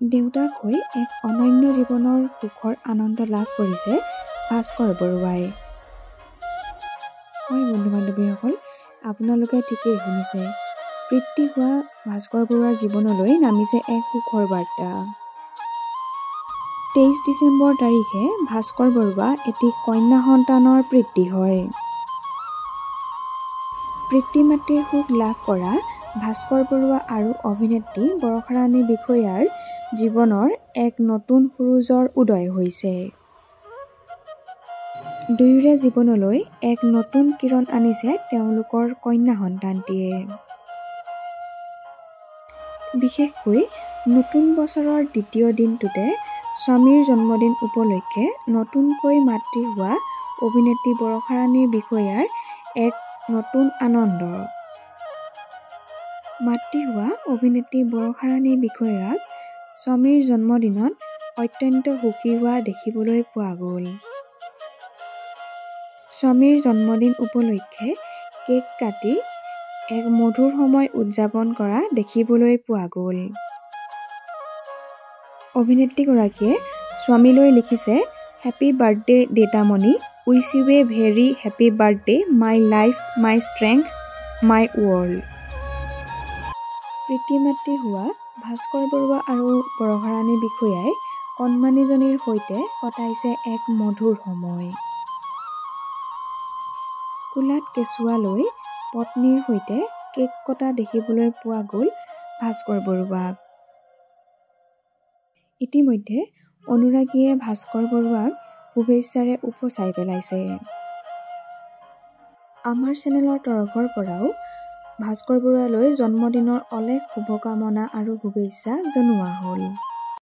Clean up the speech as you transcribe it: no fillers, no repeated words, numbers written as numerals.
দেউতাক হৈ এক অনন্য জীৱনৰ সুখৰ আনন্দ লাভ কৰিছে ভাস্কৰ বৰুৱাই। হয় বন্ধু-বান্ধৱীসকল, আপোনালোকে ঠিকেই শুনিছে। পিতৃ হোৱা ভাস্কৰ বৰুৱাৰ জীৱনলৈ নামিছে এক সুখৰ বাৰ্তা। 23 ডিচেম্বৰ তাৰিখে ভাস্কৰ বৰুৱা এটি কন্যা সন্তানৰ পিতৃ হয়। পিতৃ-মাতৃৰ সুখ লাভ কৰা ভাস্কৰ বৰুৱা আৰু অভিনেত্ৰী বৰষাৰাণী বিষয়াৰ জীৱনৰ এক নতুন সুৰুজৰ উদয় হৈছে। দুয়োৰে জীৱনলৈ এক নতুন কিৰণ আনিছে তেওঁলোকৰ কন্যা সন্তানটিয়ে। বিশেষকৈ নতুন বছৰৰ দ্বিতীয় দিনটোতে স্বামীৰ জন্মদিন উপলক্ষে নতুনকৈ মাতৃ হোৱা অভিনেত্ৰী বৰষাৰাণী বিষয়াৰ এক নতুন আনন্দ। মাতৃ হোৱা অভিনেত্ৰী বৰষাৰাণী বিষয়াক স্বামীৰ জন্মদিনত অত্যন্ত সুখী হোৱা দেখিবলৈ পোৱা গ'ল। স্বামীৰ জন্মদিন উপলক্ষে কেক কাটি এক মধুৰ সময় উদযাপন কৰা দেখিবলৈ পোৱা গ'ল। অভিনেত্ৰীগৰাকীয়ে স্বামীলৈ লিখিছে, হেপী বাৰ্থডে দেউতামণি, wish you a very happy birthday my life my strength my world. পিতৃ-মাতৃ হোৱা ভাস্কৰ বৰুৱা আৰু বৰষাৰাণী বিষয়াই কণমানিজনীৰ সৈতে কটাইছে এক মধুৰ সময়। কোলাত কেঁচুৱা লৈ পত্নীৰ সৈতে কেক কটা দেখিবলৈ পোৱা গ'ল ভাস্কৰ বৰুৱাক। ইতিমধ্যে অনুৰাগীয়ে ভাস্কৰ বৰুৱাক শুভেচ্ছাৰে উপচাই পেলাইছে। আমাৰ চেনেলৰ তৰফৰ পৰাও ভাস্কৰ বৰুৱালৈ জন্মদিনৰ অলেখ শুভকামনা আৰু শুভেচ্ছা জনোৱা হ'ল।